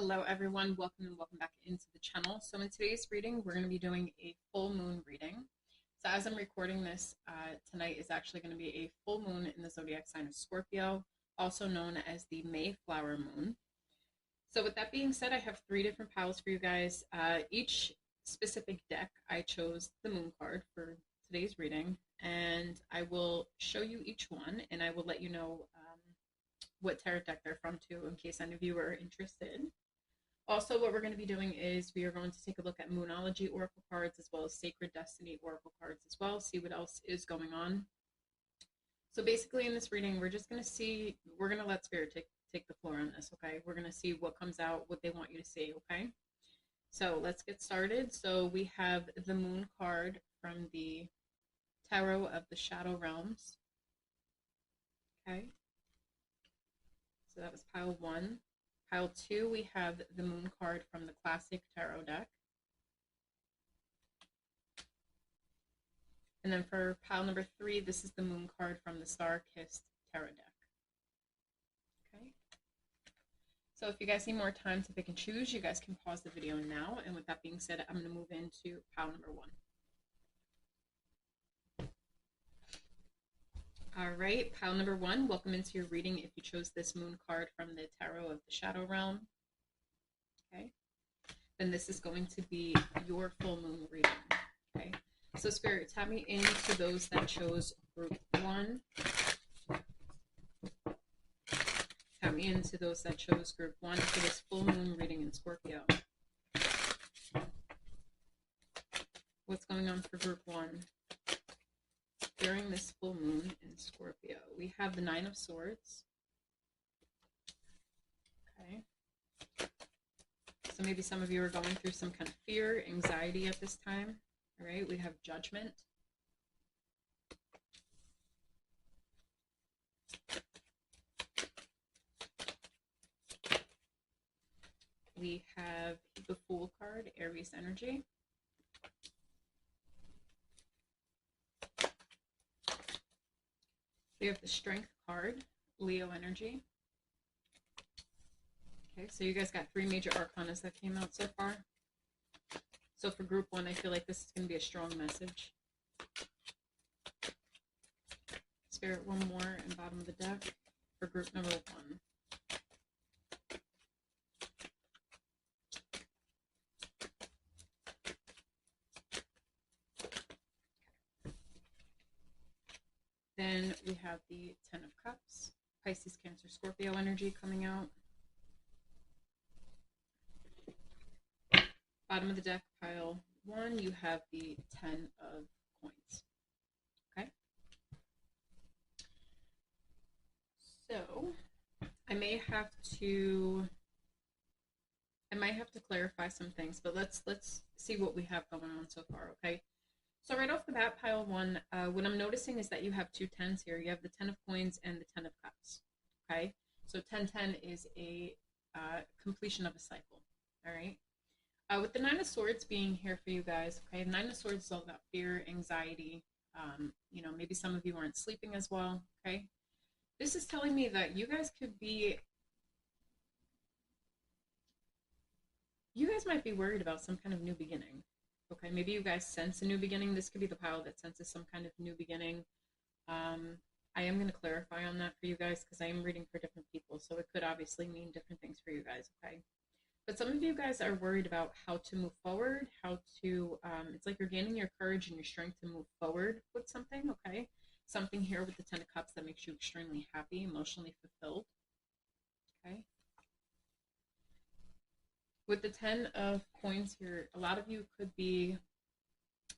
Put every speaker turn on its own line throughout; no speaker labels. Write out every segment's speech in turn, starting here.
Hello everyone, welcome and welcome back into the channel. So in today's reading, we're going to be doing a full moon reading. So as I'm recording this, tonight is actually going to be a full moon in the zodiac sign of Scorpio, also known as the Mayflower moon. So with that being said, I have 3 different piles for you guys. Each specific deck, I chose the moon card for today's reading, and I will show you each one, and I will let you know what tarot deck they're from too, in case any of you are interested. Also, what we're going to be doing is we are going to take a look at Moonology Oracle cards as well as Sacred Destiny Oracle cards as well, see what else is going on. So basically in this reading, we're just going to see, we're going to let Spirit take the floor on this, okay? We're going to see what comes out, what they want you to see, okay? So let's get started. So we have the Moon card from the Tarot of the Shadow Realms, okay? So that was pile 1. Pile 2, we have the Moon card from the Classic Tarot deck. And then for pile number 3, this is the Moon card from the Star-Kissed Tarot deck. Okay. So if you guys need more time to pick and choose, you guys can pause the video now. And with that being said, I'm going to move into pile number 1. All right, pile number 1, welcome into your reading if you chose this Moon card from the Tarot of the Shadow Realm. Okay, then this is going to be your full moon reading. Okay, so Spirit, tap me into those that chose group 1. Tap me into those that chose group 1 for this full moon reading in Scorpio. What's going on for group 1? During this full moon in Scorpio, we have the 9 of Swords. Okay. So maybe some of you are going through some kind of fear, anxiety at this time. All right, we have Judgment. We have the Fool card, Aries energy. We have the Strength card, Leo energy. Okay, so you guys got 3 major arcanas that came out so far. So for group 1, I feel like this is going to be a strong message. Spirit, one more in bottom of the deck for group number 1. Then we have the 10 of Cups, Pisces, Cancer, Scorpio energy coming out. Bottom of the deck, pile 1, you have the 10 of Coins. Okay. So I might have to clarify some things, but let's see what we have going on so far, okay? So right off the bat, pile 1, what I'm noticing is that you have 2 10s here. You have the 10 of Coins and the 10 of Cups, okay? So 10-10 is a completion of a cycle, all right? With the 9 of Swords being here for you guys, okay? The 9 of Swords is all about fear, anxiety. You know, maybe some of you aren't sleeping as well, okay? This is telling me that you guys might be worried about some kind of new beginning. Okay, maybe you guys sense a new beginning. This could be the pile that senses some kind of new beginning. I am going to clarify on that for you guys because I am reading for different people, so it could obviously mean different things for you guys, okay? But some of you guys are worried about how to move forward, how to, it's like you're gaining your courage and your strength to move forward with something, okay? Something here with the 10 of Cups that makes you extremely happy, emotionally fulfilled, okay? With the 10 of Coins here, a lot of you could be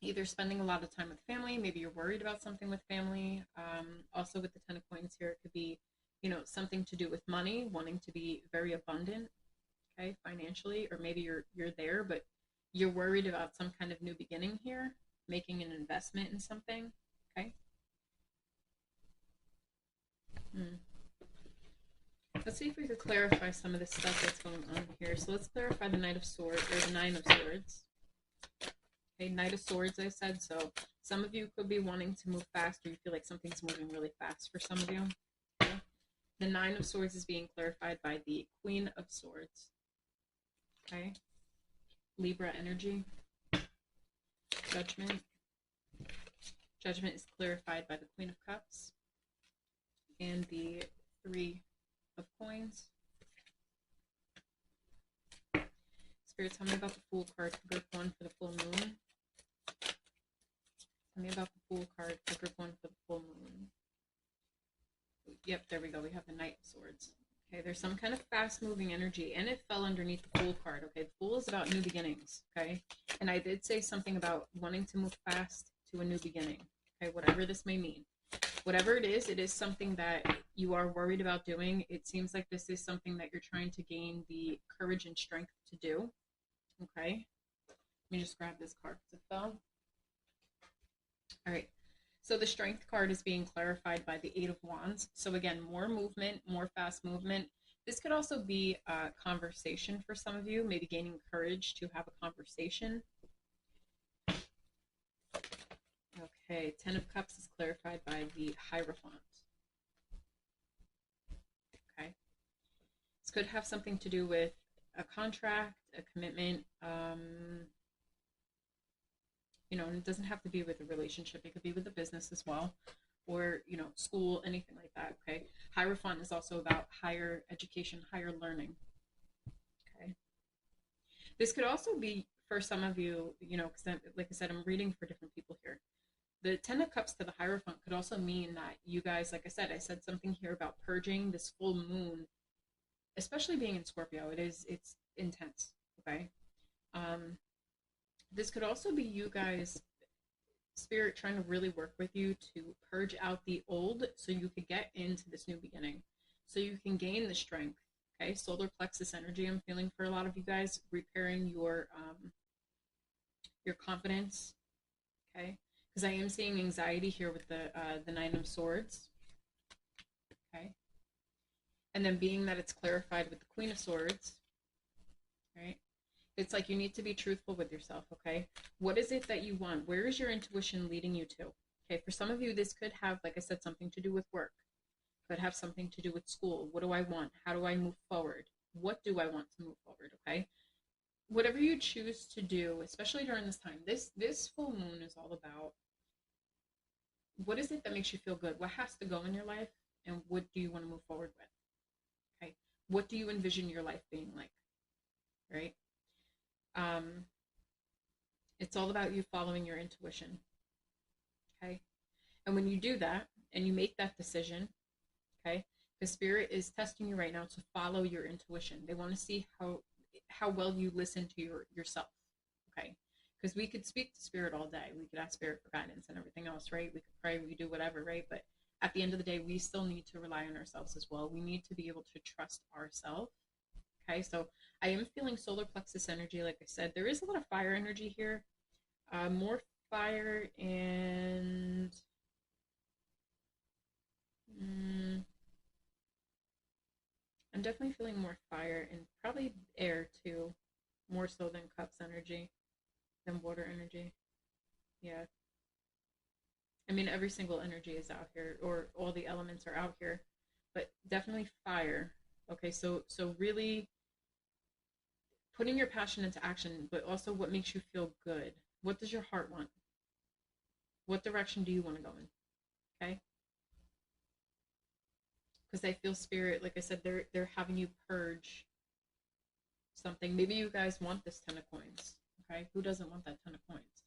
either spending a lot of time with family, maybe you're worried about something with family. Also with the 10 of Coins here, it could be, you know, something to do with money, wanting to be very abundant, okay, financially, or maybe you're there, but you're worried about some kind of new beginning here, making an investment in something, okay? Let's see if we could clarify some of the stuff that's going on here. So let's clarify the Knight of Swords, or the 9 of Swords. Okay, Knight of Swords, I said. So some of you could be wanting to move fast, or you feel like something's moving really fast for some of you. Okay. The 9 of Swords is being clarified by the Queen of Swords. Okay. Libra energy. Judgment. Judgment is clarified by the Queen of Cups and the Three of Coins. Spirit, tell me about the Fool card for group 1 for the full moon. Tell me about the Fool card for group 1 for the full moon. Yep, there we go. We have the Knight of Swords. Okay, there's some kind of fast-moving energy, and it fell underneath the Fool card. Okay, the Fool is about new beginnings, okay? And I did say something about wanting to move fast to a new beginning, okay? Whatever this may mean. Whatever it is something that you are worried about doing. It seems like this is something that you're trying to gain the courage and strength to do, okay? Let me just grab this card because it fell. All right. So the Strength card is being clarified by the Eight of Wands. So again, more movement, more fast movement. This could also be a conversation for some of you, maybe gaining courage to have a conversation. Okay, Ten of Cups is clarified by the Hierophant. Okay. This could have something to do with a contract, a commitment, you know, and it doesn't have to be with a relationship. It could be with a business as well, or, you know, school, anything like that, okay? Hierophant is also about higher education, higher learning, okay? This could also be, for some of you, you know, because like I said, I'm reading for different people here. The Ten of Cups to the Hierophant could also mean that you guys, like I said something here about purging this full moon, especially being in Scorpio. It's intense, okay? This could also be you guys, Spirit, trying to really work with you to purge out the old so you could get into this new beginning, so you can gain the strength, okay? Solar plexus energy I'm feeling for a lot of you guys, repairing your confidence, okay? Because I am seeing anxiety here with the Nine of Swords, okay? And then being that it's clarified with the Queen of Swords, right? It's like you need to be truthful with yourself, okay? What is it that you want? Where is your intuition leading you to? Okay, for some of you, this could have, like I said, something to do with work. Could have something to do with school. What do I want? How do I move forward? What do I want to move forward, okay? Whatever you choose to do, especially during this time, this full moon is all about what is it that makes you feel good? What has to go in your life? And what do you want to move forward with? Okay, what do you envision your life being like, right? It's all about you following your intuition, okay? And when you do that and you make that decision, okay, the Spirit is testing you right now to follow your intuition. They want to see how well you listen to yourself, okay? Because we could speak to Spirit all day. We could ask Spirit for guidance and everything else, right? We could pray, we could do whatever, right? But at the end of the day, we still need to rely on ourselves as well. We need to be able to trust ourselves. Okay, so I am feeling solar plexus energy. Like I said, there is a lot of fire energy here. More fire and I'm definitely feeling more fire and probably air too, more so than cups energy, than water energy. Yeah. I mean, every single energy is out here, or all the elements are out here, but definitely fire. Okay, so really putting your passion into action, but also what makes you feel good. What does your heart want? What direction do you want to go in? Okay? Because I feel Spirit, like I said, they're having you purge something. Maybe you guys want this 10 of coins. Okay? Who doesn't want that 10 of coins?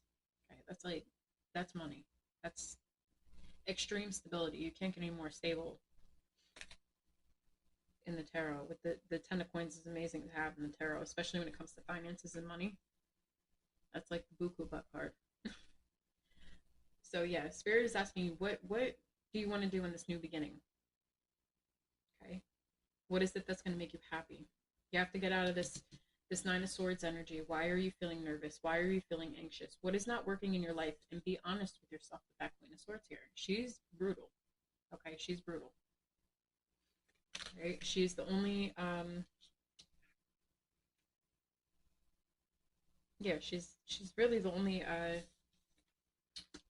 Okay, that's money. That's extreme stability. You can't get any more stable in the tarot. With the 10 of coins is amazing to have in the tarot, especially when it comes to finances and money. That's like the buku butt card. So yeah, Spirit is asking you, what do you want to do in this new beginning? Okay, what is it that's going to make you happy? You have to get out of this Nine of Swords energy. Why are you feeling nervous? Why are you feeling anxious? What is not working in your life? And be honest with yourself with that Queen of Swords here. She's brutal. Okay, she's brutal. Right? She's the only yeah, she's really the only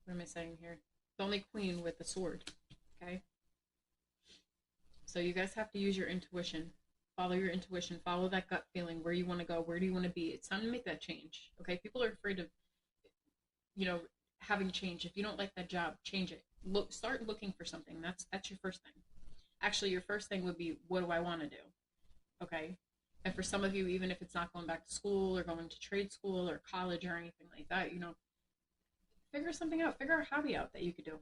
what am I saying here? The only queen with the sword. Okay? So you guys have to use your intuition. follow your intuition, follow that gut feeling, where you want to go, where do you want to be. It's time to make that change. Okay, people are afraid of, you know, having change. If you don't like that job, change it. Start looking for something. That's your first thing. Actually, your first thing would be, what do I want to do? Okay. And for some of you, even if it's not going back to school or going to trade school or college or anything like that, you know, figure something out. Figure a hobby out that you could do.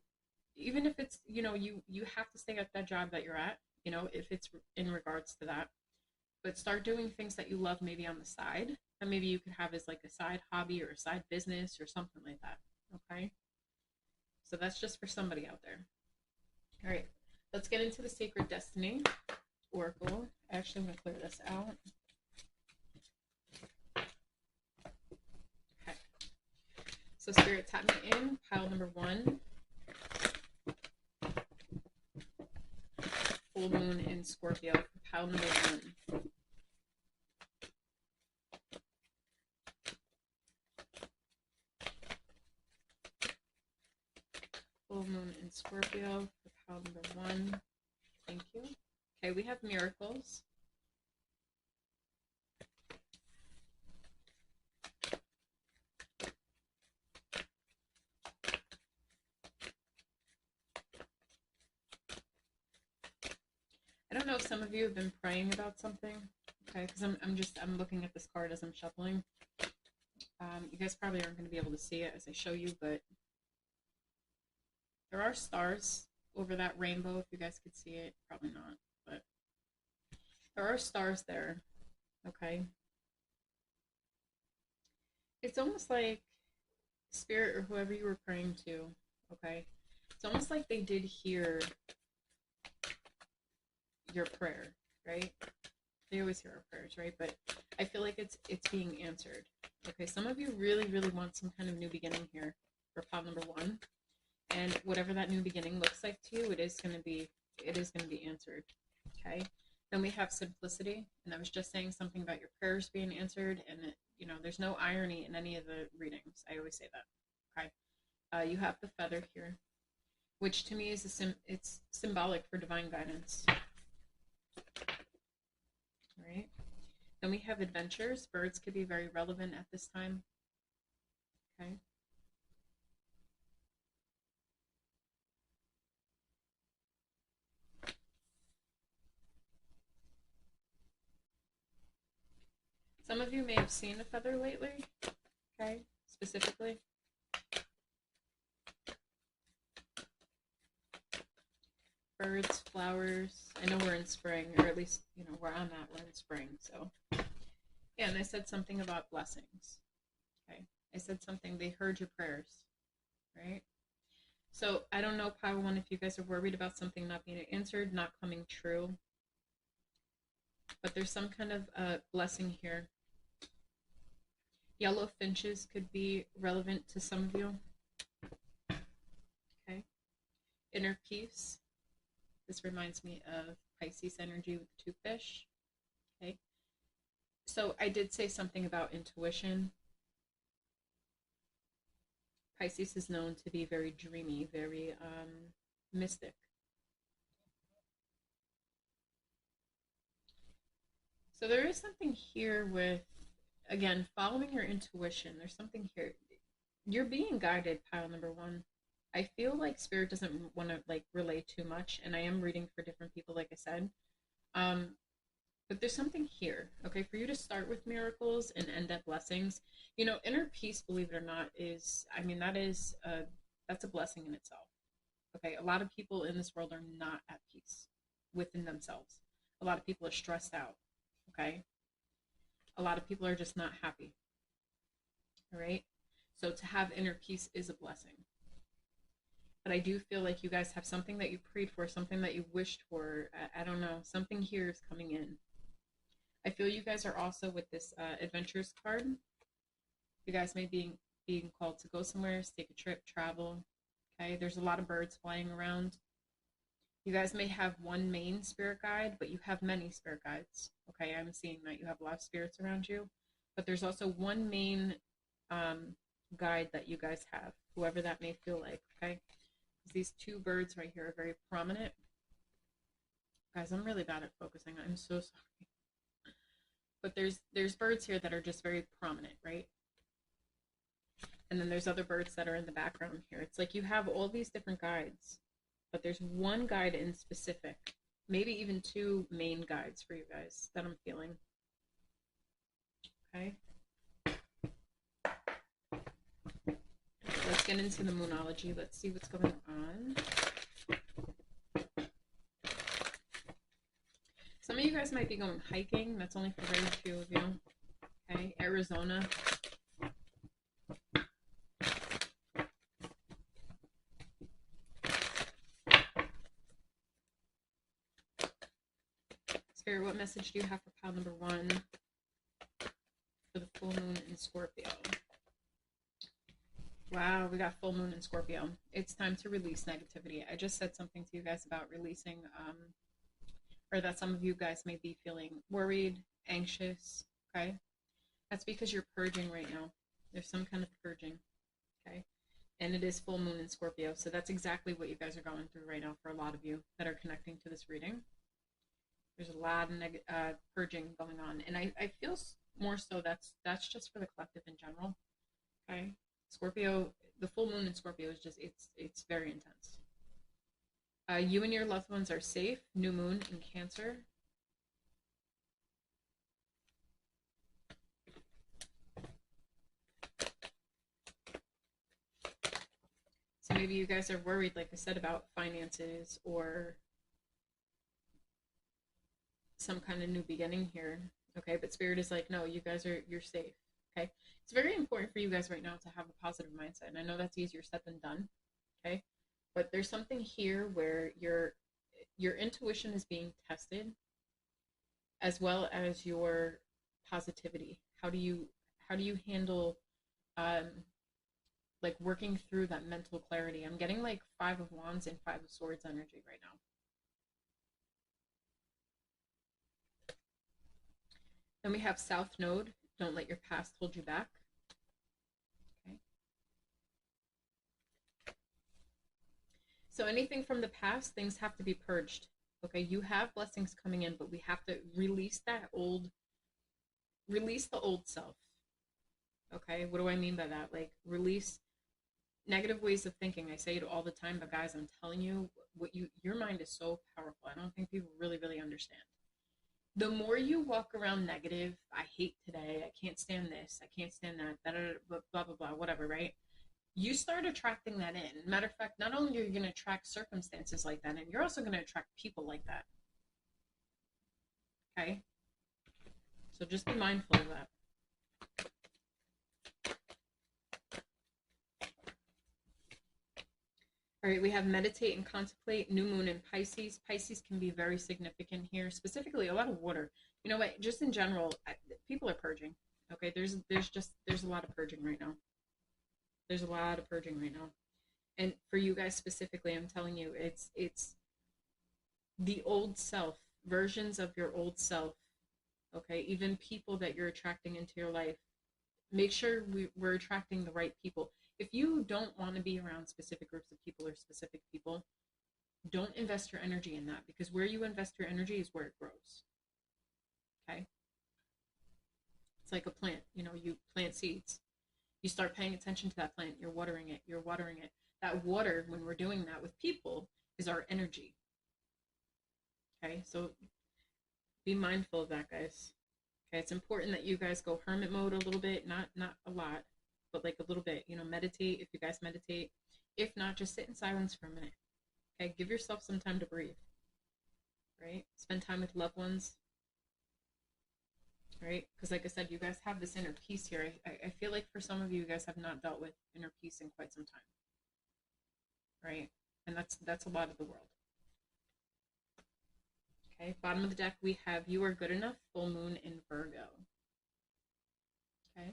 Even if it's, you know, you have to stay at that job that you're at, you know, if it's in regards to that. But start doing things that you love, maybe on the side, that maybe you could have as like a side hobby or a side business or something like that. Okay. So that's just for somebody out there. All right. Let's get into the Sacred Destiny Oracle. Actually, I'm going to clear this out. Okay. So Spirit, tap me in. Pile number 1. Full moon in Scorpio. Pile number 1. Full moon in Scorpio for pile number 1. Thank you. Okay, we have miracles. I don't know if some of you have been praying about something. Okay, because I'm looking at this card as I'm shuffling. You guys probably aren't going to be able to see it as I show you, but there are stars over that rainbow. If you guys could see it, probably not, but there are stars there. Okay. It's almost like Spirit or whoever you were praying to. Okay. It's almost like they did hear your prayer, right? They always hear our prayers, right? But I feel like it's being answered. Okay, some of you really, really want some kind of new beginning here for pile number 1. And whatever that new beginning looks like to you, it is going to be answered. Okay. Then we have simplicity, and I was just saying something about your prayers being answered, and you know, there's no irony in any of the readings. I always say that. Okay. You have the feather here, which to me is it's symbolic for divine guidance. All right. Then we have adventures. Birds could be very relevant at this time. Okay. Some of you may have seen a feather lately, okay, specifically. Birds, flowers. I know we're in spring, or at least, you know, where I'm at, we're in spring. So, yeah, and I said something about blessings, okay? I said something, they heard your prayers, right? So, I don't know, pile 1, if you guys are worried about something not being answered, not coming true. But there's some kind of blessing here. Yellow finches could be relevant to some of you. Okay. Inner peace. This reminds me of Pisces energy with 2 fish. Okay. So I did say something about intuition. Pisces is known to be very dreamy, very mystic. So there is something here with, again, following your intuition. There's something here. You're being guided, pile number 1. I feel like Spirit doesn't want to like relay too much, and I am reading for different people, like I said. But there's something here, okay, for you to start with miracles and end at blessings. You know, inner peace, believe it or not, is, I mean, that's a blessing in itself. Okay, a lot of people in this world are not at peace within themselves. A lot of people are stressed out. Okay, a lot of people are just not happy. All right, so to have inner peace is a blessing. But I do feel like you guys have something that you prayed for, something that you wished for. I don't know, something here is coming in. I feel you guys are also with this adventures card. You guys may be being called to go somewhere, take a trip, travel. Okay, there's a lot of birds flying around. You guys may have one main spirit guide, but you have many spirit guides. Okay, I'm seeing that you have a lot of spirits around you, but there's also one main guide that you guys have, whoever that may feel like. Okay, these 2 birds right here are very prominent. Guys, I'm really bad at focusing. I'm so sorry. but there's birds here that are just very prominent, right? And then there's other birds that are in the background here. It's like you have all these different guides, but there's one guide in specific, maybe even two main guides for you guys that I'm feeling. Okay. Let's get into the moonology. Let's see what's going on. Some of you guys might be going hiking. That's only for very few of you. Okay, Arizona. Spirit, what message do you have for pile number 1 for the full moon in Scorpio? Wow, we got full moon in Scorpio. It's time to release negativity. I just said something to you guys about releasing, or that some of you guys may be feeling worried, anxious, okay? That's because you're purging right now. There's some kind of purging, okay? And it is full moon in Scorpio, so that's exactly what you guys are going through right now for a lot of you that are connecting to this reading. There's a lot of purging going on, and I feel more so that's just for the collective in general, okay? Scorpio, the full moon in Scorpio is just, it's very intense. You and your loved ones are safe. New moon in Cancer. So maybe you guys are worried, like I said, about finances or some kind of new beginning here. Okay, but Spirit is like, no, you guys you're safe. Okay, it's very important for you guys right now to have a positive mindset, and I know that's easier said than done. Okay, but there's something here where your intuition is being tested, as well as your positivity. How do you handle like working through that mental clarity? I'm getting like 5 of Wands and 5 of Swords energy right now. Then we have South Node. Don't let your past hold you back. Okay. So anything from the past, things have to be purged. Okay, you have blessings coming in, but we have to release the old self. Okay, what do I mean by that? Like, release negative ways of thinking. I say it all the time, but guys, I'm telling you, your mind is so powerful. I don't think people really understand. The more you walk around negative, I hate today, I can't stand this, I can't stand that, blah, blah, blah, whatever, right? You start attracting that in. Matter of fact, not only are you going to attract circumstances like that, and you're also going to attract people like that. Okay? So just be mindful of that. All right, we have meditate and contemplate, new moon in Pisces. Pisces can be very significant here, specifically a lot of water. You know what, just in general, people are purging. Okay, there's a lot of purging right now. There's a lot of purging right now. And for you guys specifically, I'm telling you, it's the old self, versions of your old self. Okay, even people that you're attracting into your life. Make sure we're attracting the right people. If you don't want to be around specific groups of people or specific people, don't invest your energy in that, because where you invest your energy is where it grows. Okay? It's like a plant. You know, you plant seeds. You start paying attention to that plant. You're watering it. You're watering it. That water, when we're doing that with people, is our energy. Okay? So be mindful of that, guys. Okay? It's important that you guys go hermit mode a little bit, not a lot, but like a little bit. You know, meditate if you guys meditate. If not, just sit in silence for a minute. Okay? Give yourself some time to breathe. Right? Spend time with loved ones. Right? Because like I said, you guys have this inner peace here. I feel like for some of you, you guys have not dealt with inner peace in quite some time. Right? And that's a lot of the world. Okay, bottom of the deck, we have You Are Good Enough, full moon in Virgo. Okay?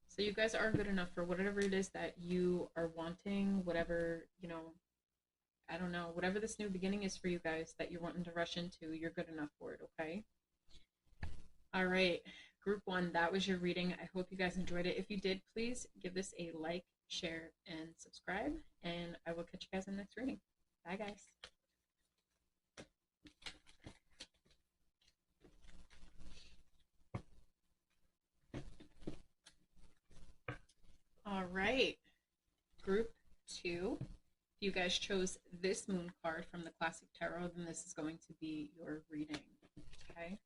So you guys are good enough for whatever it is that you are wanting, whatever, you know, I don't know, whatever this new beginning is for you guys that you're wanting to rush into, you're good enough for it, okay? All right, group 1, that was your reading. I hope you guys enjoyed it. If you did, please give this a like, share, and subscribe, and I will catch you guys in the next reading. Bye, guys. you guys chose this moon card from the Classic Tarot, then this is going to be your reading. Okay?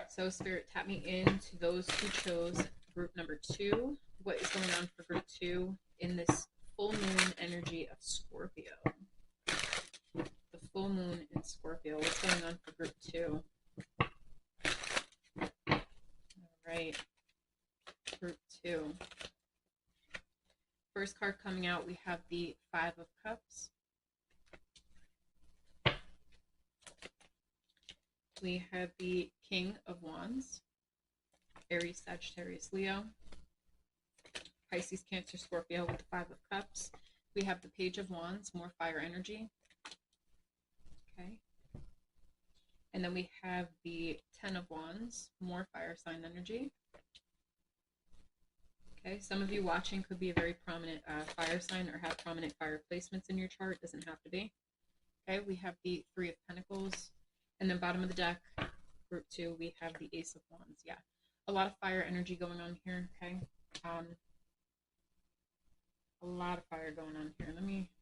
So Spirit, tap me into those who chose group number 2. What is going on for group 2 in this full moon energy of Scorpio? The full moon in Scorpio. What's going on for group 2? All right. Group 2. First card coming out, we have the 5 of Cups. We have the King of Wands, Aries, Sagittarius, Leo, Pisces, Cancer, Scorpio with the 5 of Cups. We have the Page of Wands, more fire energy. Okay. And then we have the 10 of Wands, more fire sign energy. Okay, some of you watching could be a very prominent fire sign or have prominent fire placements in your chart. Doesn't have to be. Okay, we have the 3 of Pentacles. And then bottom of the deck, group 2, we have the Ace of Wands. Yeah, a lot of fire energy going on here, okay? A lot of fire going on here. Let me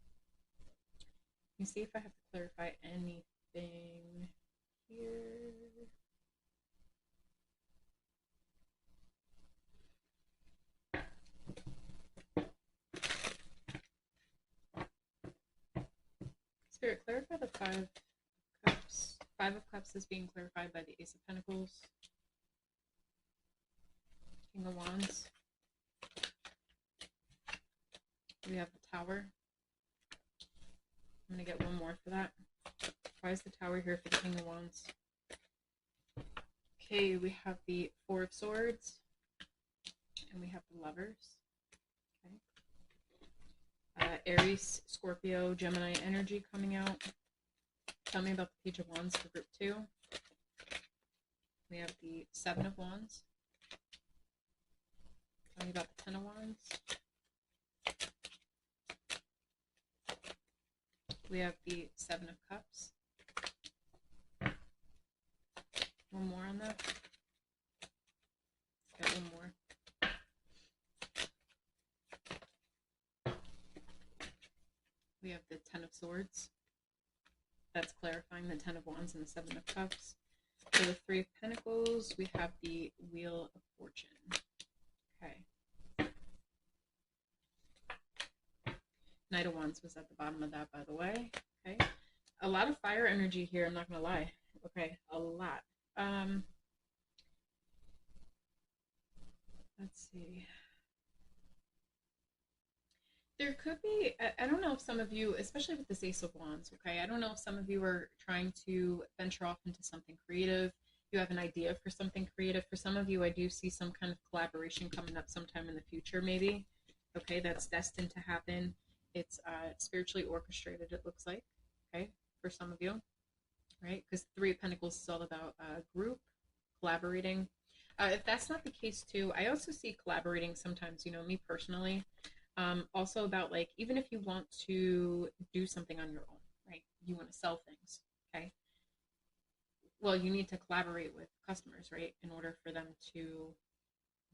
see if I have to clarify anything here. Spirit, clarify the 5 of Cups. 5 of Cups is being clarified by the Ace of Pentacles, King of Wands. We have the Tower. I'm going to get one more for that. Why is the Tower here for the King of Wands? Okay, we have the 4 of Swords. And we have the Lovers. Okay. Aries, Scorpio, Gemini energy coming out. Tell me about the Page of Wands for group 2. We have the 7 of Wands. Tell me about the 10 of Wands. We have the 7 of Cups. One more on that. Got one more. We have the 10 of Swords. That's clarifying the 10 of Wands and the 7 of Cups. For the 3 of Pentacles, we have the Wheel of Fortune. Okay. Knight of Wands was at the bottom of that, by the way. Okay. A lot of fire energy here, I'm not going to lie. Okay, a lot. Let's see. There could be, I don't know if some of you, especially with this Ace of Wands, okay, I don't know if some of you are trying to venture off into something creative. You have an idea for something creative. For some of you, I do see some kind of collaboration coming up sometime in the future, maybe. Okay, that's destined to happen. It's spiritually orchestrated, it looks like, okay, for some of you, right? Because 3 of Pentacles is all about group, collaborating. If that's not the case too, I also see collaborating sometimes, you know, me personally, also about like, even if you want to do something on your own, right? You want to sell things, okay? Well, you need to collaborate with customers, right? In order for them to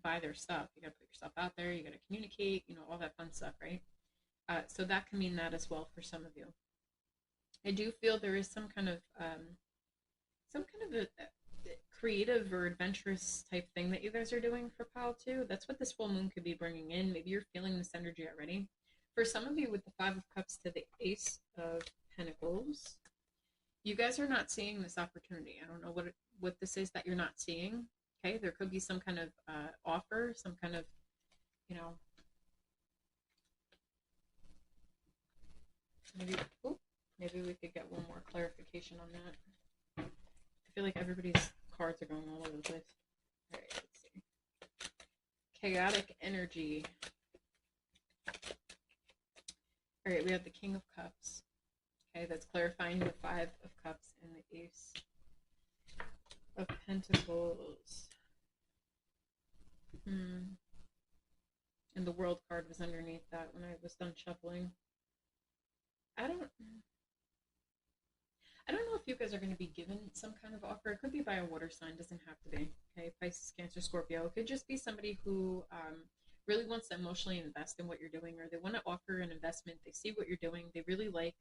buy their stuff. You got to put yourself out there, you got to communicate, you know, all that fun stuff, right? So that can mean that as well for some of you. I do feel there is some kind of a creative or adventurous type thing that you guys are doing for Pile 2. That's what this full moon could be bringing in. Maybe you're feeling this energy already. For some of you with the 5 of Cups to the Ace of Pentacles, you guys are not seeing this opportunity. I don't know what this is that you're not seeing. Okay, there could be some kind of offer, some kind of, you know, maybe we could get one more clarification on that. I feel like everybody's cards are going all over the place. All right, let's see. Chaotic energy. All right, we have the King of Cups. Okay, that's clarifying the 5 of Cups and the Ace of Pentacles. And the World card was underneath that when I was done shuffling. I don't know if you guys are going to be given some kind of offer. It could be by a water sign, doesn't have to be. Okay, Pisces, Cancer, Scorpio. It could just be somebody who really wants to emotionally invest in what you're doing, or they want to offer an investment. They see what you're doing. They really like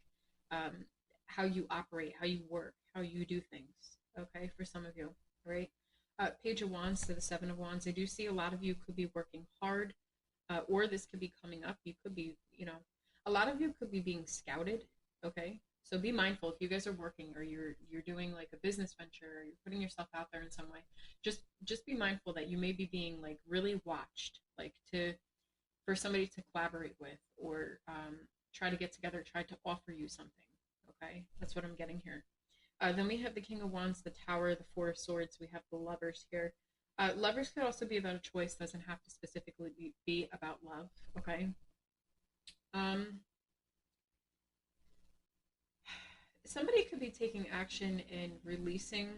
um, how you operate, how you work, how you do things. Okay, for some of you, right? Page of Wands to the Seven of Wands. I do see a lot of you could be working hard, or this could be coming up. You could be, a lot of you could be being scouted. Okay, so be mindful if you guys are working or you're doing like a business venture, or you're putting yourself out there in some way. Just be mindful that you may be being like really watched, like for somebody to collaborate with, or try to get together, try to offer you something. Okay, that's what I'm getting here. Then we have the King of Wands, the Tower, the Four of Swords. We have the Lovers here. Lovers could also be about a choice, doesn't have to specifically be about love. Okay. Somebody could be taking action in releasing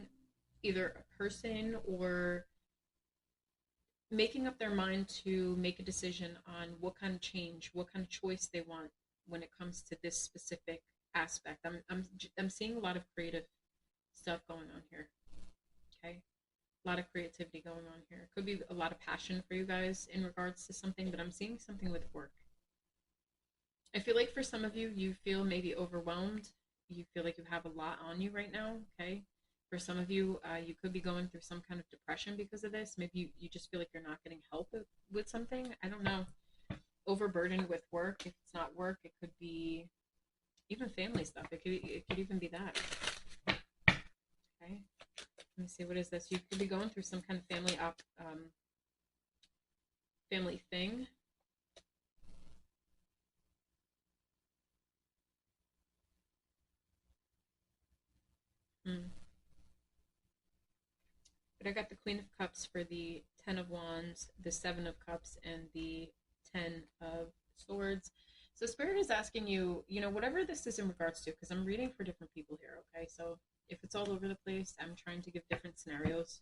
either a person, or making up their mind to make a decision on what kind of change, what kind of choice they want when it comes to this specific aspect. I'm seeing a lot of creative stuff going on here. Okay, a lot of creativity going on here. Could be a lot of passion for you guys in regards to something, but I'm seeing something with work. I feel like for some of you, you feel maybe overwhelmed. You feel like you have a lot on you right now. Okay, for some of you, you could be going through some kind of depression because of this. Maybe you just feel like you're not getting help with something. I don't know. Overburdened with work. If it's not work, it could be even family stuff. It could even be that. Okay. Let me see. What is this? You could be going through some kind of family thing. But I got the Queen of Cups for the Ten of Wands, the Seven of Cups, and the Ten of Swords. So Spirit is asking you, whatever this is in regards to, because I'm reading for different people here, okay? So if it's all over the place, I'm trying to give different scenarios.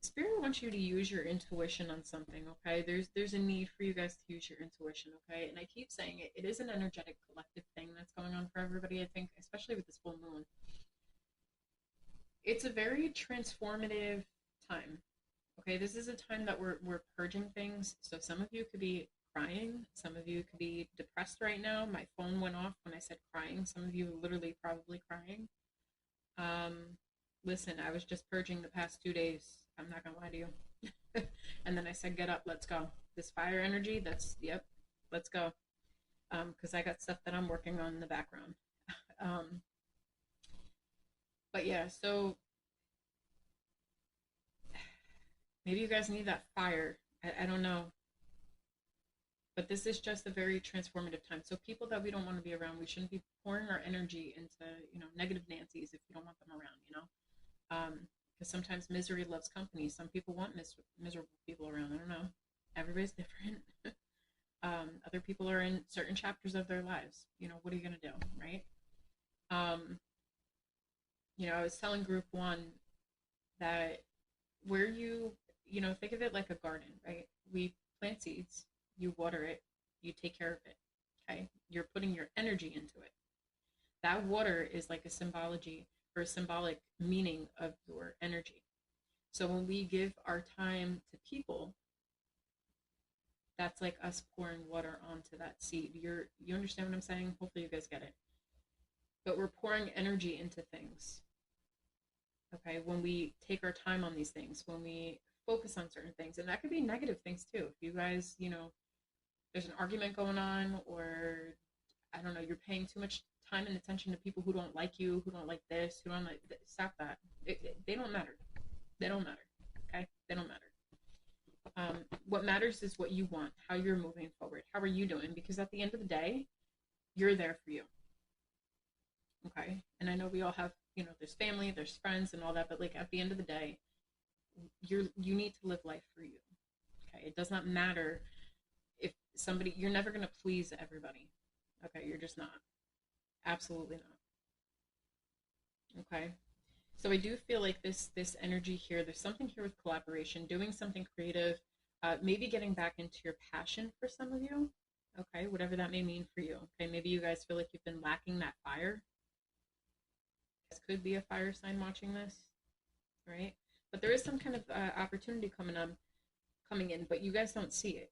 Spirit wants you to use your intuition on something, okay? There's a need for you guys to use your intuition, okay? And I keep saying it is an energetic collective thing that's going on for everybody, I think, especially with this full moon. It's a very transformative time, okay? This is a time that we're purging things. So some of you could be crying. Some of you could be depressed right now. My phone went off when I said crying. Some of you literally probably crying. Listen, I was just purging the past 2 days. I'm not gonna lie to you. And then I said, get up, let's go. This fire energy, yep, let's go. Because I got stuff that I'm working on in the background. But yeah, so maybe you guys need that fire. I don't know. But this is just a very transformative time. So people that we don't want to be around, we shouldn't be pouring our energy into, negative Nancy's if you don't want them around, because sometimes misery loves company. Some people want miserable people around. I don't know. Everybody's different. Other people are in certain chapters of their lives. What are you going to do, right? I was telling group one that where think of it like a garden, right? We plant seeds, you water it, you take care of it, okay? You're putting your energy into it. That water is like a symbology or a symbolic meaning of your energy. So when we give our time to people, that's like us pouring water onto that seed. You understand what I'm saying? Hopefully you guys get it. But we're pouring energy into things. Okay, when we take our time on these things, when we focus on certain things, and that could be negative things too. If you guys, there's an argument going on, or I don't know, you're paying too much time and attention to people who don't like you, who don't like this, who don't like this, stop that. They don't matter. They don't matter. Okay, they don't matter. What matters is what you want, how you're moving forward, how are you doing? Because at the end of the day, you're there for you. Okay, and I know we all have, there's family, there's friends, and all that, but like at the end of the day, you need to live life for you. Okay, it does not matter if you're never going to please everybody. Okay, you're just not. Absolutely not. Okay, so I do feel like this energy here, there's something here with collaboration, doing something creative, maybe getting back into your passion for some of you. Okay, whatever that may mean for you. Okay, maybe you guys feel like you've been lacking that fire. This could be a fire sign watching this, right? But there is some kind of opportunity coming in, but you guys don't see it,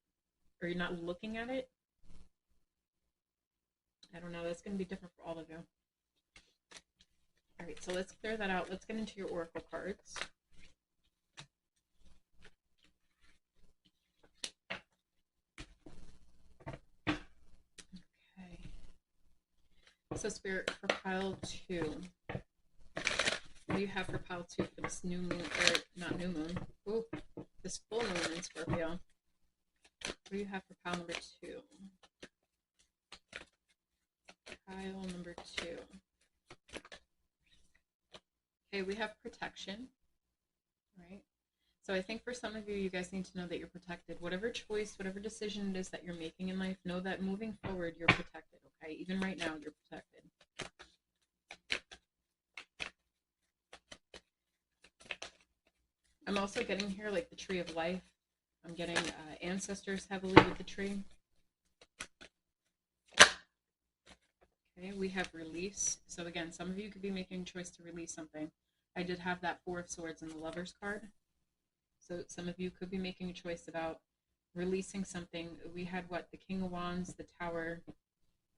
or you're not looking at it. I don't know. That's going to be different for all of you. All right, so let's clear that out. Let's get into your oracle cards. Okay. So Spirit, for pile 2. What do you have for pile 2 for this new moon, or not new moon, ooh, this full moon in Scorpio? What do you have for pile number 2? Pile number 2. Okay, we have protection, right? So I think for some of you, you guys need to know that you're protected. Whatever choice, whatever decision it is that you're making in life, know that moving forward, you're protected, okay? Even right now, you're protected. I'm also getting here like the tree of life. I'm getting ancestors heavily with the tree. Okay, we have release. So again, some of you could be making a choice to release something. I did have that Four of Swords in the Lover's card. So some of you could be making a choice about releasing something. We had what? The King of Wands, the Tower,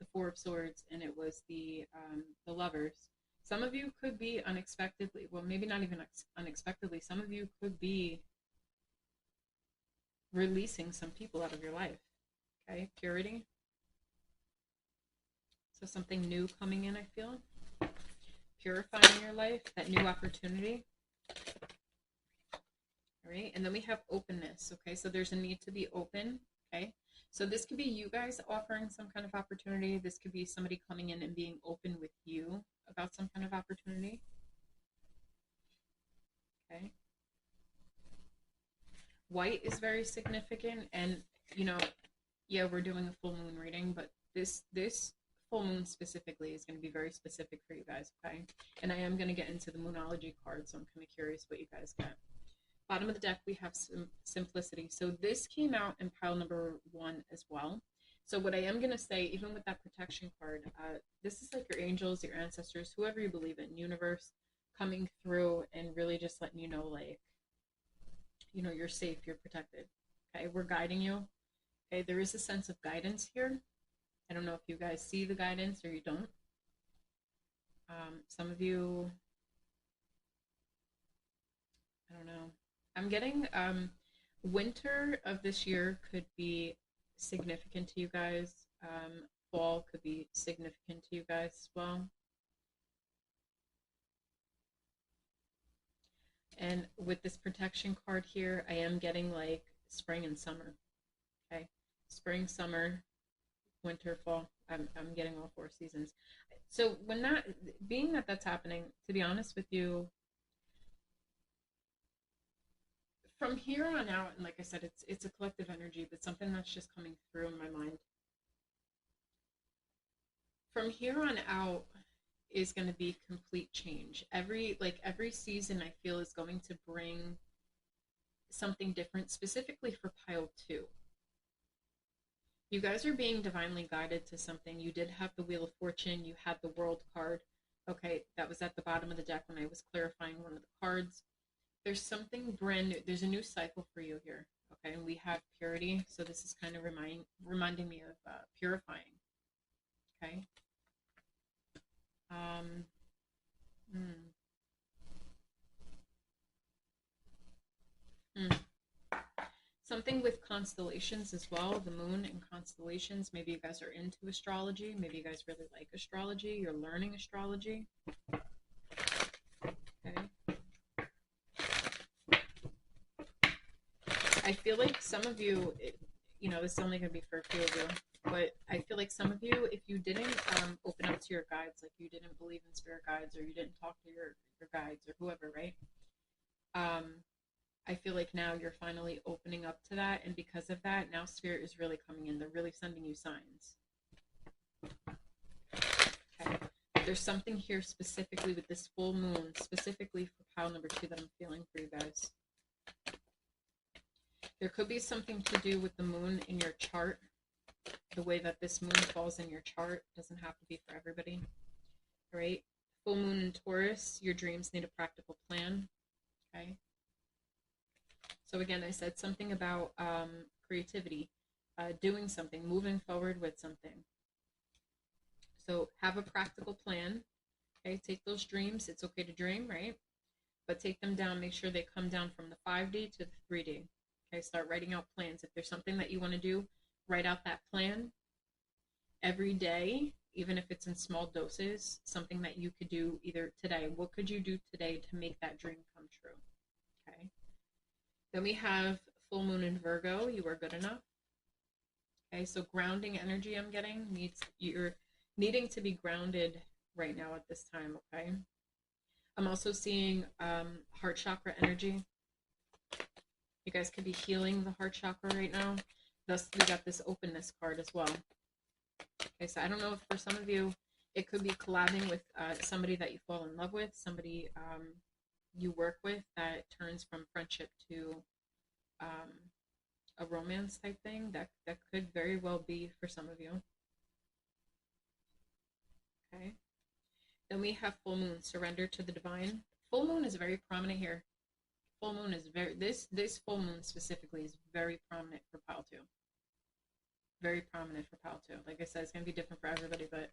the Four of Swords, and it was the Lovers. Some of you could be unexpectedly, well, maybe not even unexpectedly, some of you could be releasing some people out of your life. Okay, purity. So something new coming in, I feel. Purifying your life, that new opportunity. All right, and then we have openness. Okay, so there's a need to be open. Okay, so this could be you guys offering some kind of opportunity. This could be somebody coming in and being open with you about some kind of opportunity. Okay. White is very significant, and you know, yeah, we're doing a full moon reading, but this full moon specifically is going to be very specific for you guys, okay? And I am going to get into the Moonology card, so I'm kind of curious what you guys get. Bottom of the deck, we have some simplicity. So this came out in pile number 1 as well. So what I am going to say, even with that protection card, this is like your angels, your ancestors, whoever you believe in, universe, coming through and really just letting you know, like, you know, you're safe, you're protected. Okay, we're guiding you. Okay, there is a sense of guidance here. I don't know if you guys see the guidance or you don't. Some of you, I don't know. I'm getting winter of this year could be significant to you guys. Fall could be significant to you guys as well. And with this protection card here, I am getting like spring and summer. Okay, spring, summer, winter, fall. I'm getting all 4 seasons. So when that, being that that's happening, to be honest with you, from here on out, and like I said, it's a collective energy, but something that's just coming through in my mind. From here on out is going to be complete change. Every season I feel is going to bring something different, specifically for pile 2. You guys are being divinely guided to something. You did have the Wheel of Fortune. You had the World card. Okay, that was at the bottom of the deck when I was clarifying one of the cards. There's something brand new. There's a new cycle for you here. Okay, and we have purity. So this is kind of reminding me of purifying. Okay. Something with constellations as well, the moon and constellations. Maybe you guys are into astrology. Maybe you guys really like astrology. You're learning astrology. Okay. I feel like some of you, you know, this is only going to be for a few of you, but I feel like some of you, if you didn't open up to your guides, like you didn't believe in spirit guides, or you didn't talk to your guides or whoever, right? I feel like now you're finally opening up to that, and because of that, now spirit is really coming in. They're really sending you signs. Okay. There's something here specifically with this full moon, specifically for pile number 2 that I'm feeling for you guys. There could be something to do with the moon in your chart. The way that this moon falls in your chart doesn't have to be for everybody. All right? Full moon in Taurus, your dreams need a practical plan. Okay? So again, I said something about creativity, doing something, moving forward with something. So have a practical plan. Okay, take those dreams. It's okay to dream, right? But take them down. Make sure they come down from the 5D to the 3D. Okay, start writing out plans. If there's something that you want to do, write out that plan every day, even if it's in small doses, something that you could do either today. What could you do today to make that dream come true? Okay. Then we have full moon in Virgo. You are good enough. Okay, so grounding energy I'm getting you're needing to be grounded right now at this time, okay? I'm also seeing heart chakra energy. You guys could be healing the heart chakra right now. Thus, we got this openness card as well. Okay, so I don't know if for some of you, it could be collabing with somebody that you fall in love with, somebody you work with that turns from friendship to a romance type thing. That could very well be for some of you. Okay. Then we have full moon, surrender to the divine. Full moon is very prominent here. Full moon is this full moon specifically is very prominent for pile 2. Very prominent for pile 2. Like I said, it's going to be different for everybody, but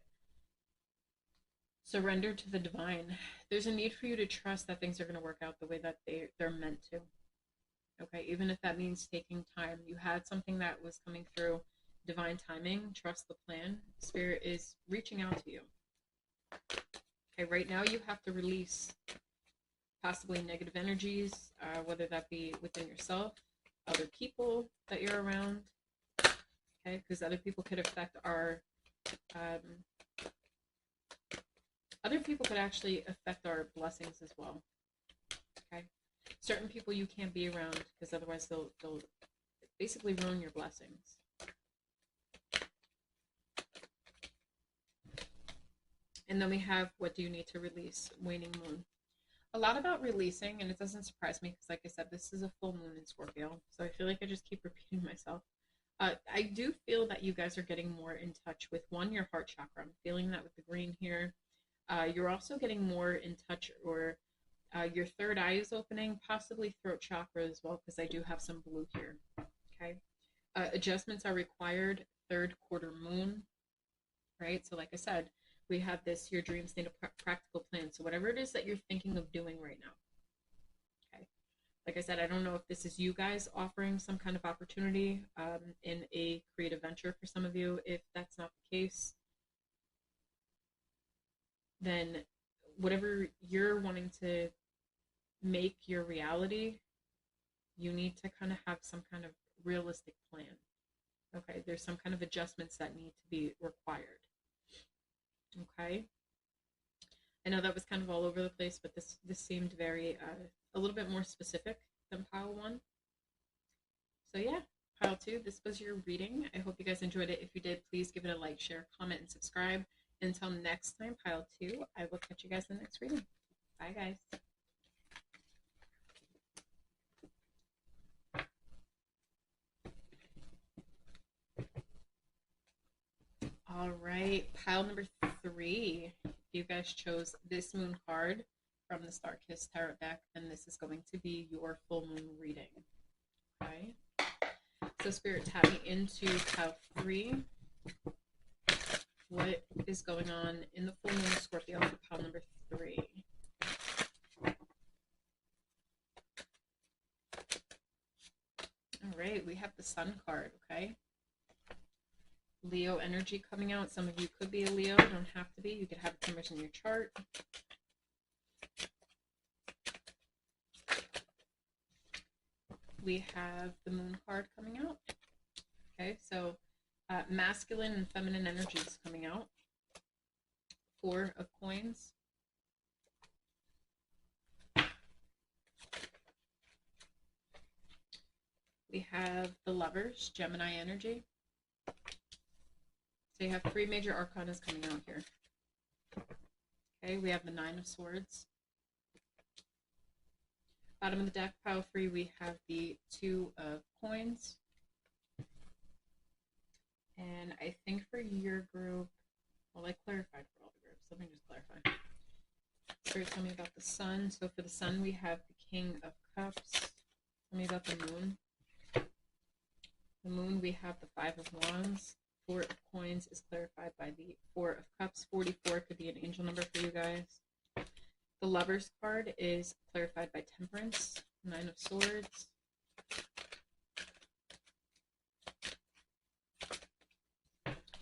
surrender to the divine. There's a need for you to trust that things are going to work out the way that they're meant to. Okay, even if that means taking time. You had something that was coming through, divine timing, trust the plan. Spirit is reaching out to you. Okay, right now you have to release possibly negative energies, whether that be within yourself, other people that you're around, okay, because other people could affect other people could actually affect our blessings as well, okay? Certain people you can't be around because otherwise they'll basically ruin your blessings. And then we have, what do you need to release? Waning moon. A lot about releasing, and it doesn't surprise me because, like I said, this is a full moon in Scorpio. So I feel like I just keep repeating myself. I do feel that you guys are getting more in touch with, one, your heart chakra. I'm feeling that with the green here. You're also getting more in touch, or your third eye is opening, possibly throat chakra as well, because I do have some blue here. Okay. Adjustments are required, third quarter moon, right? So like I said, we have this, your dreams need a practical plan. So whatever it is that you're thinking of doing right now, okay? Like I said, I don't know if this is you guys offering some kind of opportunity in a creative venture for some of you. If that's not the case, then whatever you're wanting to make your reality, you need to kind of have some kind of realistic plan. Okay, there's some kind of adjustments that need to be required. Okay, I know that was kind of all over the place, but this seemed very a little bit more specific than pile 1. So yeah, pile 2, this was your reading. I hope you guys enjoyed it. If you did, please give it a like, share, comment, and subscribe. Until next time, pile 2, I will catch you guys in the next reading. Bye, guys. All right, pile number 3. You guys chose this moon card from the Star Kiss Tarot deck, and this is going to be your full moon reading. Okay, so Spirit, tap me into pile 3. What is going on in the full moon Scorpio for pile number 3? All right, we have the Sun card, okay? Leo energy coming out. Some of you could be a Leo, don't have to be. You could have it somewhere in your chart. We have the Moon card coming out. Okay, so masculine and feminine energies coming out. 4 of coins. We have the Lovers, Gemini energy. So you have 3 major arcanas coming out here. Okay, we have the 9 of Swords. Bottom of the deck, pile 3, we have the 2 of Coins. And I think for your group, well, I clarified for all the groups. Let me just clarify. Spirit, tell me about the Sun. So for the Sun, we have the King of Cups. Tell me about the moon. The moon, we have the Five of Wands. Four of Coins is clarified by the Four of Cups. 44 could be an angel number for you guys. The Lover's card is clarified by Temperance. Nine of Swords.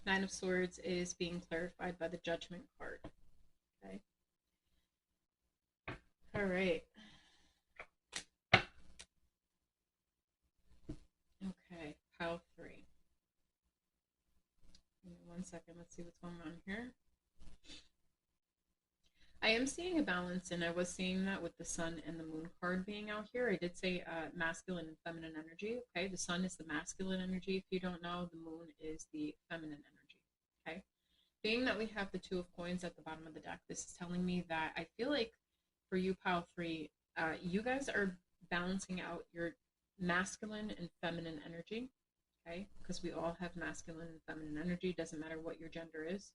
Nine of Swords is being clarified by the Judgment card. Okay. All right. Okay, pile 3. Give me 1 second. Let's see what's going on here. I am seeing a balance, and I was seeing that with the Sun and the Moon card being out here. I did say masculine and feminine energy. Okay, the Sun is the masculine energy. If you don't know, the Moon is the feminine energy. Okay, being that we have the Two of Coins at the bottom of the deck, this is telling me that I feel like for you, pile 3, you guys are balancing out your masculine and feminine energy. Okay, because we all have masculine and feminine energy. Doesn't matter what your gender is.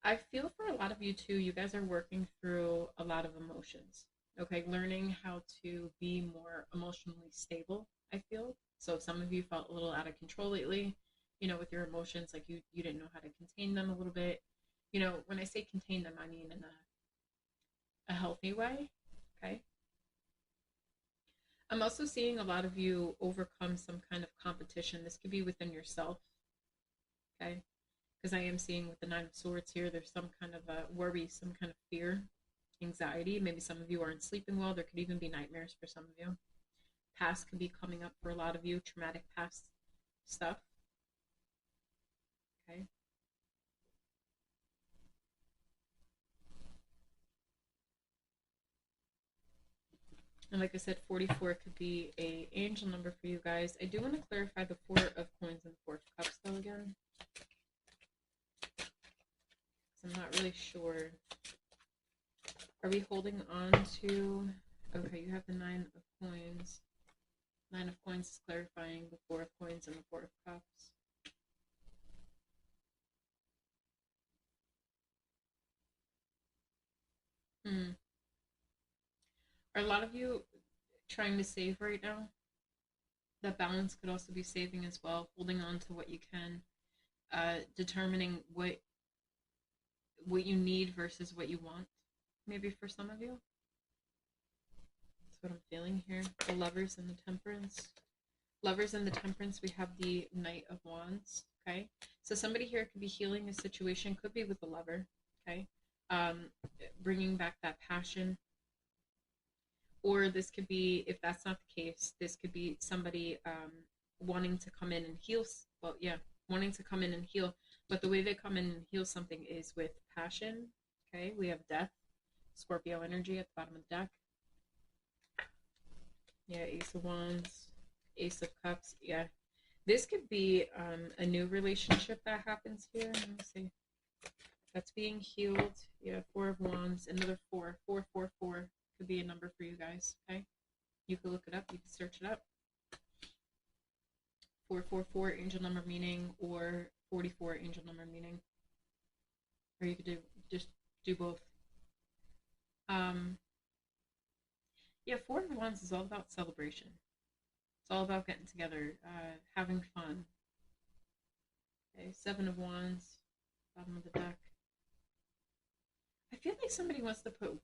I feel for a lot of you too, you guys are working through a lot of emotions. Okay, learning how to be more emotionally stable, I feel. So some of you felt a little out of control lately, you know, with your emotions, like you didn't know how to contain them a little bit. You know, when I say contain them, I mean in a healthy way, okay? I'm also seeing a lot of you overcome some kind of competition. This could be within yourself, okay? Because I am seeing with the Nine of Swords here, there's some kind of a worry, some kind of fear, anxiety. Maybe some of you aren't sleeping well. There could even be nightmares for some of you. Past could be coming up for a lot of you, traumatic past stuff. Okay. And like I said, 44 could be an angel number for you guys. I do want to clarify the Four of Coins and the Four of Cups though again. I'm not really sure. Are we holding on to... Okay, you have the Nine of Coins. Nine of Coins is clarifying the Four of Coins and the Four of Cups. Are a lot of you trying to save right now? That balance could also be saving as well, holding on to what you can, determining what you need versus what you want, maybe for some of you. That's what I'm feeling here. The Lovers and the Temperance. Lovers and the Temperance, we have the Knight of Wands, okay? So somebody here could be healing a situation, could be with the lover, okay? Bringing back that passion. Or this could be, if that's not the case, this could be somebody wanting to come in and heal. Well, yeah, wanting to come in and heal. But the way they come in and heal something is with passion. Okay, we have Death, Scorpio energy at the bottom of the deck. Yeah, Ace of Wands, Ace of Cups. Yeah, this could be a new relationship that happens here. Let me see. That's being healed. Yeah, Four of Wands, another 4. 444 could be a number for you guys. Okay, you can look it up. You can search it up. 444 angel number meaning, or 44 angel number meaning, or you could just do both. Yeah, Four of Wands is all about celebration. It's all about getting together, having fun. Okay, Seven of Wands, bottom of the deck. I feel like somebody wants to put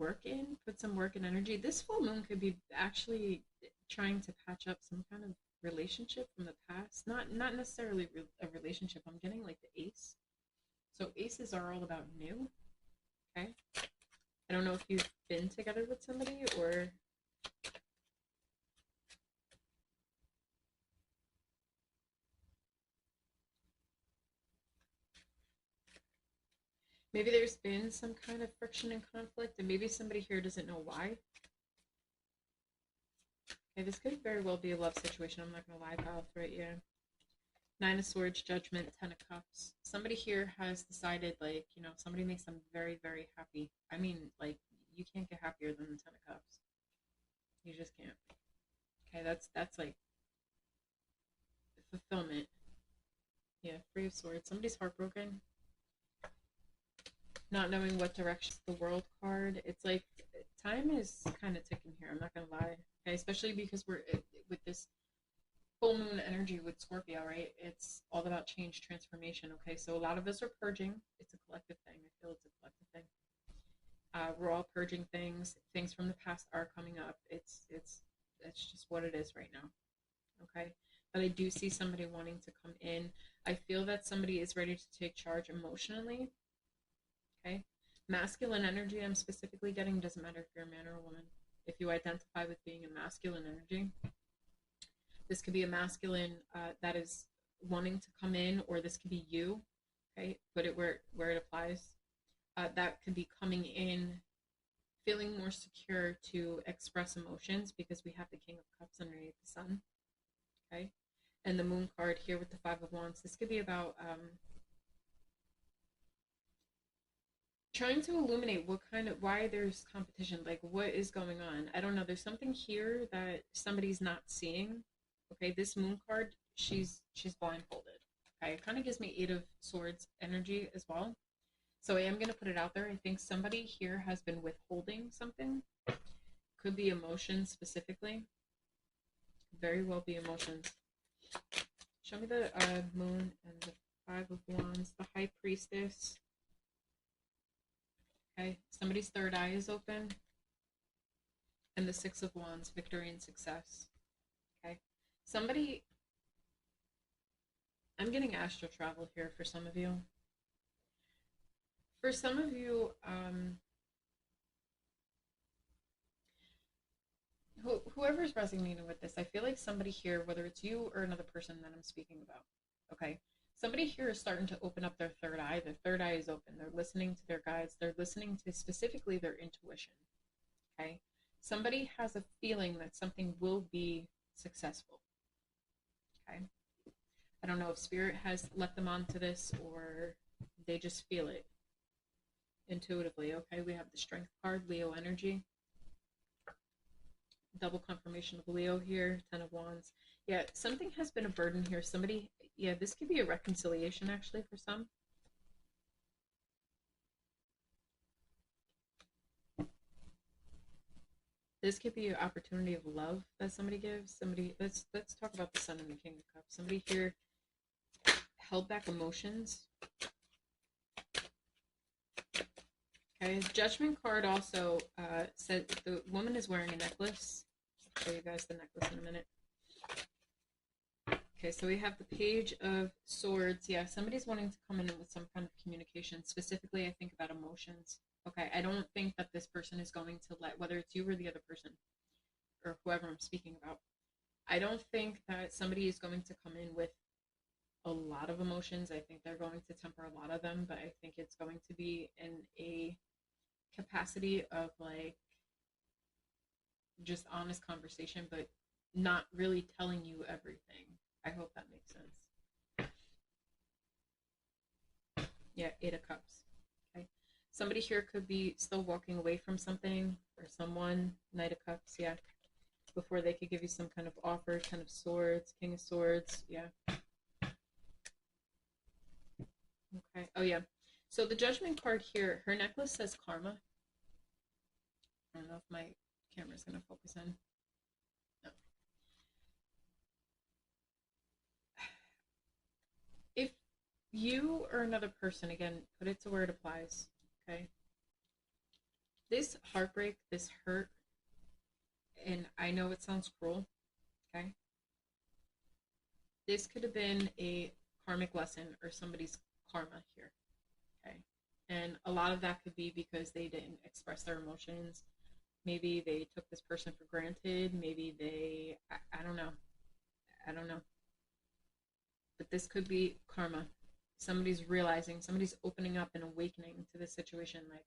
some work and energy. This full moon could be actually trying to patch up some kind of relationship from the past. Not necessarily a relationship. I'm getting like the Ace. So aces are all about new. Okay. I don't know if you've been together with somebody or... Maybe there's been some kind of friction and conflict, and maybe somebody here doesn't know why. Okay, this could very well be a love situation. I'm not going to lie about it, right? Yeah. Nine of Swords, Judgment, Ten of Cups. Somebody here has decided, like, you know, somebody makes them very, very happy. I mean, like, you can't get happier than the Ten of Cups. You just can't. Okay, that's like fulfillment. Yeah, Three of Swords. Somebody's heartbroken. Not knowing what direction. The World card. It's like time is kind of ticking here. I'm not gonna lie. Okay, especially because we're with this full moon energy with Scorpio, right? It's all about change, transformation. Okay, so a lot of us are purging. It's a collective thing. I feel it's a collective thing. We're all purging things. Things from the past are coming up. It's just what it is right now. Okay, but I do see somebody wanting to come in. I feel that somebody is ready to take charge emotionally. Okay, masculine energy I'm specifically getting, doesn't matter if you're a man or a woman. If you identify with being a masculine energy, this could be a masculine that is wanting to come in, or this could be you. Okay, put it where it applies. That could be coming in feeling more secure to express emotions, because we have the King of Cups underneath the sun. Okay, and the Moon card here with the Five of Wands. This could be about trying to illuminate why there's competition, like what is going on. I don't know, there's something here that somebody's not seeing. Okay, this Moon card, she's blindfolded. Okay, it kind of gives me Eight of Swords energy as well. So I am going to put it out there. I think somebody here has been withholding something. Could be emotions specifically. Very well be emotions. Show me the Moon and the Five of Wands, the High Priestess. Okay, somebody's third eye is open. And the Six of Wands, victory and success. Okay, somebody, I'm getting astral travel here for some of you. For some of you, whoever's resonating with this, I feel like somebody here, whether it's you or another person that I'm speaking about, okay, somebody here is starting to open up their third eye. Their third eye is open. They're listening to their guides. They're listening to specifically their intuition, okay? Somebody has a feeling that something will be successful, okay? I don't know if Spirit has let them onto this or they just feel it intuitively. Okay, we have the Strength card, Leo energy. Double confirmation of Leo here, Ten of Wands. Yeah, something has been a burden here. Somebody, yeah, this could be a reconciliation actually for some. This could be an opportunity of love that somebody gives. Somebody, let's talk about the Sun and the King of Cups. Somebody here held back emotions. Okay, Judgment card also said the woman is wearing a necklace. I'll show you guys the necklace in a minute. Okay, so we have the Page of Swords. Yeah, somebody's wanting to come in with some kind of communication. Specifically, I think about emotions. Okay, I don't think that this person is going to let, whether it's you or the other person, or whoever I'm speaking about, I don't think that somebody is going to come in with a lot of emotions. I think they're going to temper a lot of them, but I think it's going to be in a capacity of like just honest conversation, but not really telling you everything. I hope that makes sense. Yeah, Eight of Cups. Okay, somebody here could be still walking away from something or someone. Knight of Cups. Yeah, before they could give you some kind of offer. Ten of Swords, King of Swords. Yeah. Okay. Oh yeah. So the Judgment card here, her necklace says karma. I don't know if my camera's going to focus in. No. If you or another person, again, put it to where it applies, okay? This heartbreak, this hurt, and I know it sounds cruel, okay? This could have been a karmic lesson or somebody's karma here, okay? And a lot of that could be because they didn't express their emotions. Maybe they took this person for granted. Maybe they, I don't know. I don't know. But this could be karma. Somebody's realizing, somebody's opening up and awakening to this situation. Like,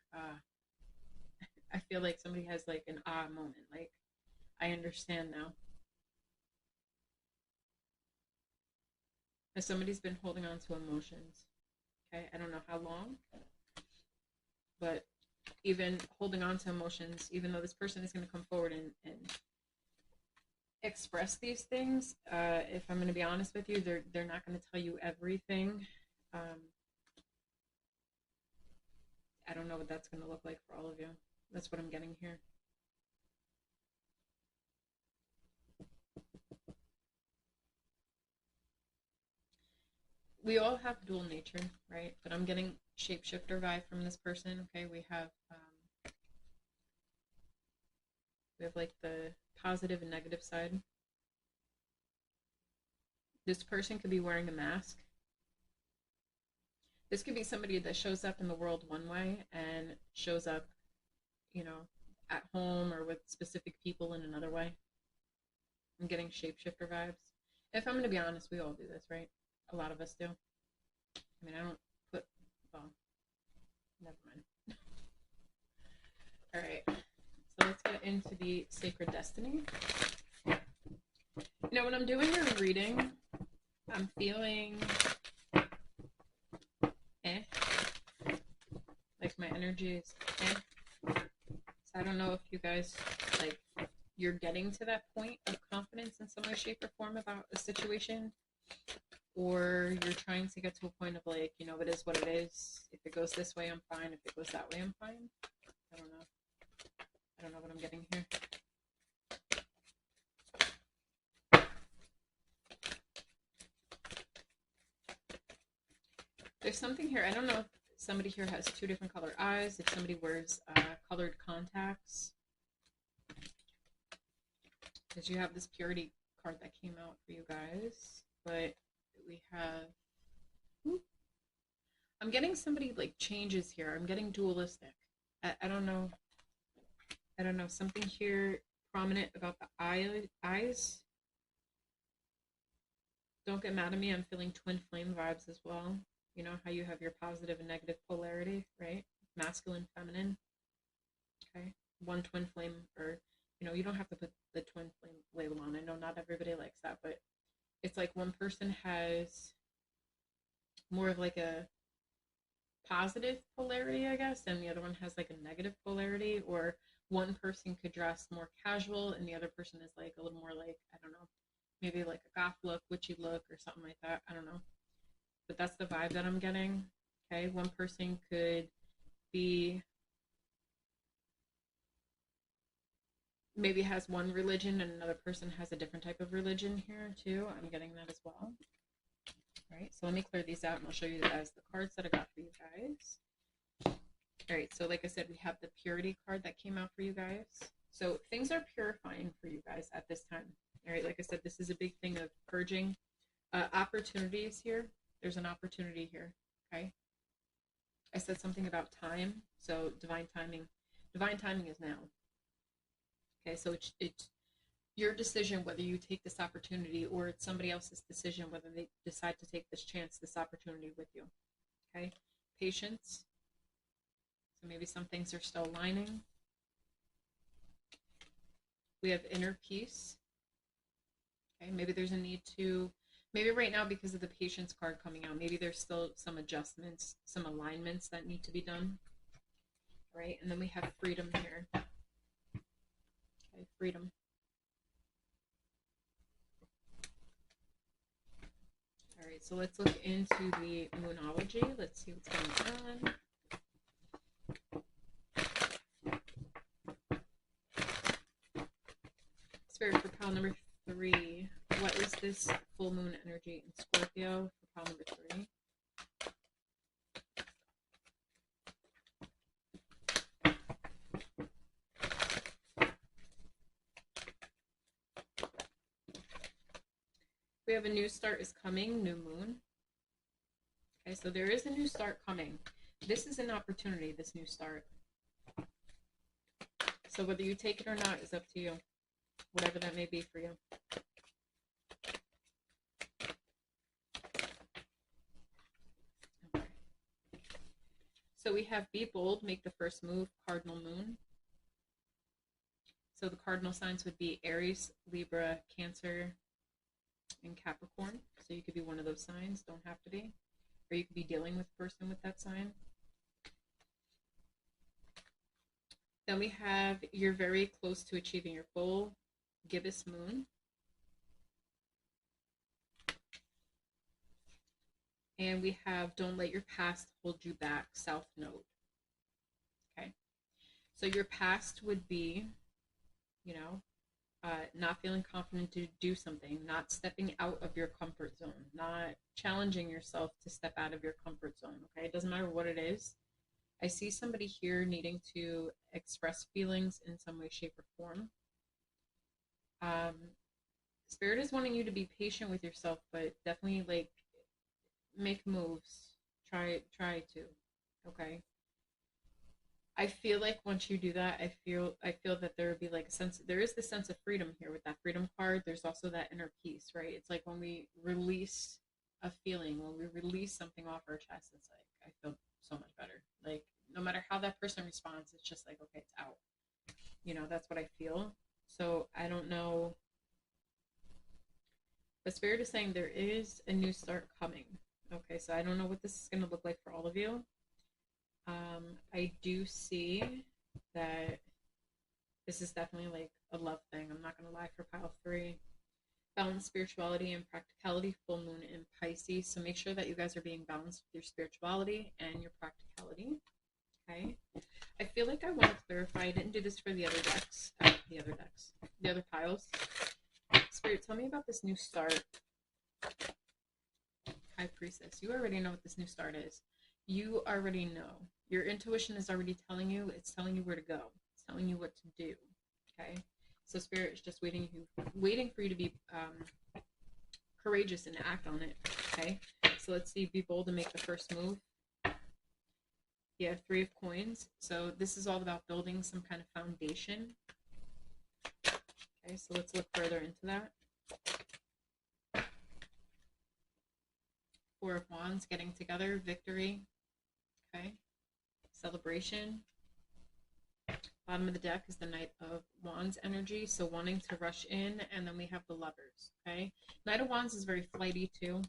I feel like somebody has like an moment. Like, I understand now. As somebody's been holding on to emotions. Okay, I don't know how long. But even holding on to emotions, even though this person is going to come forward and express these things, if I'm going to be honest with you, they're not going to tell you everything. I don't know what that's going to look like for all of you. That's what I'm getting here. we all have dual nature, right? But I'm getting shapeshifter vibe from this person. Okay, we have like the positive and negative side. This person could be wearing a mask. This could be somebody that shows up in the world one way and shows up, you know, at home or with specific people in another way. I'm getting shapeshifter vibes. If I'm going to be honest, we all do this, right? A lot of us do. I mean, I don't put, well, never mind. All right, so let's get into the sacred destiny. You know, when I'm doing a reading, I'm feeling like my energy is So I don't know if you guys, like, you're getting to that point of confidence in some way, shape, or form about a situation, or you're trying to get to a point of like, you know, it is what it is. If it goes this way, I'm fine. If it goes that way, I'm fine. I don't know. I don't know what I'm getting here. There's something here. I don't know if somebody here has two different color eyes, if somebody wears colored contacts. Because you have this purity card that came out for you guys. But we have... I'm getting somebody like changes here. I'm getting dualistic. I don't know. I don't know. Something here prominent about the eyes. Don't get mad at me. I'm feeling twin flame vibes as well. You know how you have your positive and negative polarity, right? Masculine, feminine. Okay. One twin flame, or, you know, you don't have to put the twin flame label on. I know not everybody likes that, but it's like one person has more of like a positive polarity, I guess, and the other one has like a negative polarity, or one person could dress more casual and the other person is like a little more like, I don't know, maybe like a goth look, witchy look, or something like that. I don't know. But that's the vibe that I'm getting. Okay, one person could be, maybe has one religion and another person has a different type of religion here too. I'm getting that as well. All right, so let me clear these out and I'll show you guys the cards that I got for you guys. All right, so like I said, we have the purity card that came out for you guys. So things are purifying for you guys at this time. All right, like I said, this is a big thing of purging. Opportunities here. There's an opportunity here, okay? I said something about time, so divine timing. Divine timing is now. Okay, so it's your decision whether you take this opportunity, or it's somebody else's decision whether they decide to take this chance, this opportunity with you. Okay, patience. So maybe some things are still aligning. We have inner peace. Okay, maybe there's a need to, maybe right now because of the patience card coming out, maybe there's still some adjustments, some alignments that need to be done. All right, and then we have freedom here. Okay, freedom. All right, so let's look into the moonology. Let's see what's going on. Spirit for pile number 3. What is this full moon energy in Scorpio for pile number 3? We have a new start is coming, new moon. Okay, so there is a new start coming. This is an opportunity, this new start. So whether you take it or not is up to you, whatever that may be for you. Okay. So we have be bold, make the first move, cardinal moon. So the cardinal signs would be Aries, Libra, Cancer, and Capricorn. So you could be one of those signs, don't have to be. Or you could be dealing with a person with that sign. Then we have you're very close to achieving your goal, gibbous moon. And we have don't let your past hold you back, south node. Okay. So your past would be, you know, not feeling confident to do something, not stepping out of your comfort zone, not challenging yourself to step out of your comfort zone. Okay, it doesn't matter what it is. I see somebody here needing to express feelings in some way, shape, or form. Spirit is wanting you to be patient with yourself, but definitely like make moves. Try to. Okay. I feel like once you do that, I feel that there would be like a sense. There is the sense of freedom here with that freedom card. There's also that inner peace, right? It's like when we release a feeling, when we release something off our chest, it's like I feel so much better. Like no matter how that person responds, it's just like okay, it's out. That's what I feel. So I don't know. But Spirit is saying there is a new start coming. Okay, so I don't know what this is going to look like for all of you. I do see that this is definitely like a love thing. I'm not going to lie for pile 3. Balance spirituality and practicality, full moon in Pisces. So make sure that you guys are being balanced with your spirituality and your practicality. Okay. I feel like I want to clarify. I didn't do this for the other decks. The other piles. Spirit, tell me about this new start. High Priestess. You already know what this new start is. You already know. Your intuition is already telling you. It's telling you where to go. It's telling you what to do. Okay. So Spirit is just waiting for you to be courageous and act on it. Okay. So let's see. Be bold and make the first move. Yeah, 3 of coins. So this is all about building some kind of foundation. Okay, so let's look further into that. 4 of Wands, getting together, victory. Okay, celebration. Bottom of the deck is the Knight of Wands energy, so wanting to rush in, and then we have the Lovers. Okay, Knight of Wands is very flighty too.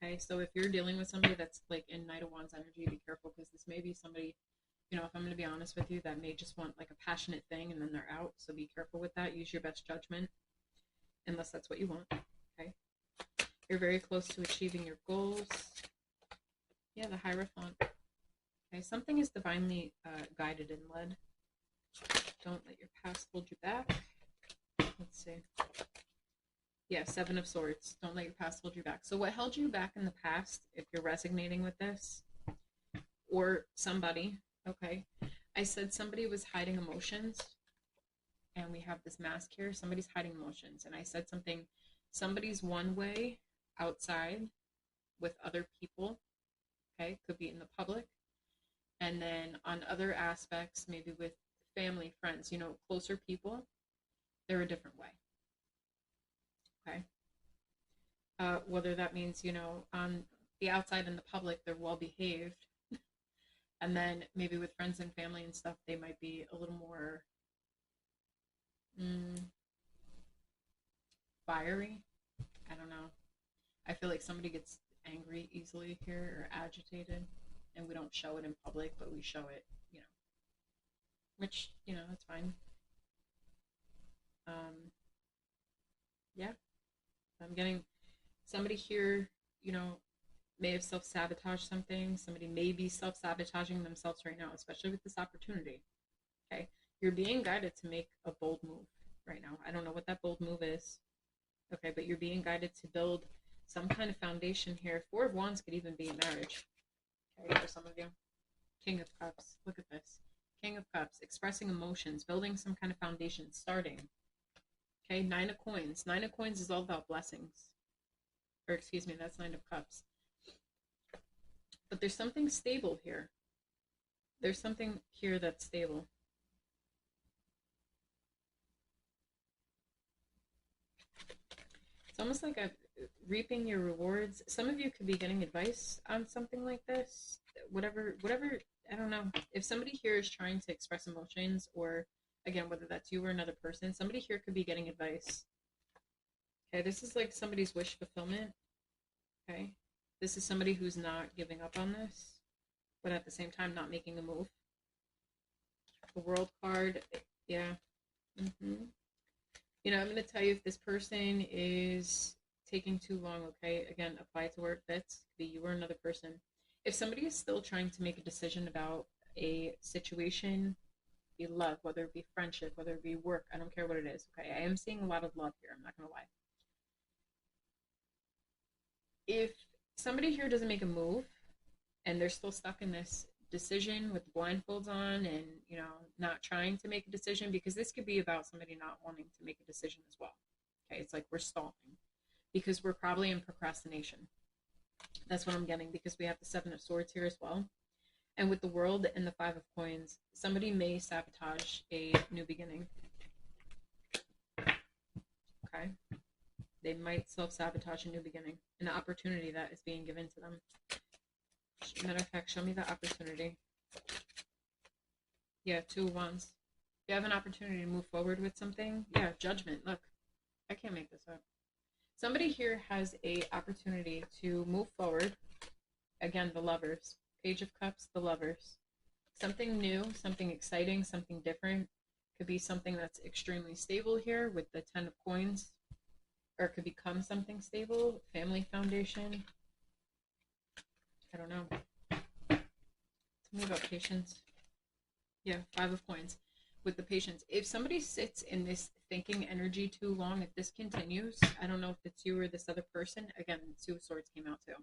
Okay, so if you're dealing with somebody that's like in Knight of Wands energy, be careful because this may be somebody, if I'm going to be honest with you, that may just want like a passionate thing and then they're out. So be careful with that. Use your best judgment unless that's what you want. Okay, you're very close to achieving your goals. Yeah, the Hierophant. Okay, something is divinely guided and led. Don't let your past hold you back. Let's see. Yeah, 7 of Swords. Don't let your past hold you back. So what held you back in the past, if you're resonating with this, or somebody, okay, I said somebody was hiding emotions, and we have this mask here. Somebody's hiding emotions, and I said somebody's one way outside with other people, okay, could be in the public, and then on other aspects, maybe with family, friends, closer people, they're a different way. Okay. Whether that means, on the outside in the public, they're well behaved. And then maybe with friends and family and stuff, they might be a little more fiery. I don't know. I feel like somebody gets angry easily here or agitated, and we don't show it in public, but we show it, which, that's fine. Yeah. I'm getting somebody here, may have self-sabotaged something. Somebody may be self-sabotaging themselves right now, especially with this opportunity. Okay. You're being guided to make a bold move right now. I don't know what that bold move is. Okay, but you're being guided to build some kind of foundation here. 4 of Wands could even be marriage. Okay, for some of you. King of Cups. Look at this. King of Cups. Expressing emotions. Building some kind of foundation. Starting. Okay, 9 of Coins. 9 of Coins is all about blessings. Or excuse me, that's 9 of Cups. But there's something stable here. There's something here that's stable. It's almost like reaping your rewards. Some of you could be getting advice on something like this. Whatever, I don't know. If somebody here is trying to express emotions, or again, whether that's you or another person, somebody here could be getting advice. Okay, this is like somebody's wish fulfillment. Okay, this is somebody who's not giving up on this, but at the same time not making a move. The World card, yeah. I'm going to tell you if this person is taking too long, okay? Again, apply to where it fits. Could be you or another person. If somebody is still trying to make a decision about a situation, be love, whether it be friendship, whether it be work. I don't care what it is. Okay, I am seeing a lot of love here. I'm not gonna lie. If somebody here doesn't make a move and they're still stuck in this decision with the blindfolds on, and not trying to make a decision, because this could be about somebody not wanting to make a decision as well. Okay, it's like we're stalling because we're probably in procrastination. That's what I'm getting, because we have the Seven of Swords here as well. And with the World and the Five of Coins, somebody may sabotage a new beginning. Okay? They might self-sabotage a new beginning, an opportunity that is being given to them. Matter of fact, show me the opportunity. Yeah, Two of Wands. You have an opportunity to move forward with something. Yeah, Judgment. Look, I can't make this up. Somebody here has a opportunity to move forward. Again, the Lovers. Page of Cups, the Lovers. Something new, something exciting, something different. Could be something that's extremely stable here with the Ten of Coins. Or it could become something stable. Family foundation. I don't know. Tell me about patience. Yeah, Five of Coins with the patience. If somebody sits in this thinking energy too long, if this continues, I don't know if it's you or this other person. Again, Two of Swords came out too.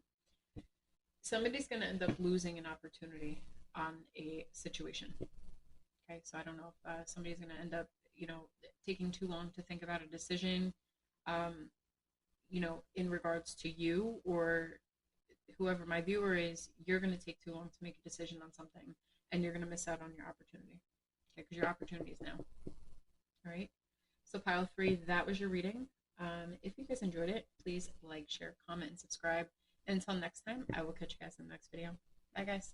Somebody's going to end up losing an opportunity on a situation. Okay, so I don't know if somebody's going to end up, taking too long to think about a decision, in regards to you or whoever my viewer is. You're going to take too long to make a decision on something, and you're going to miss out on your opportunity. Okay, because your opportunity is now. All right. So pile 3, that was your reading. If you guys enjoyed it, please like, share, comment, and subscribe. And until next time, I will catch you guys in the next video. Bye, guys.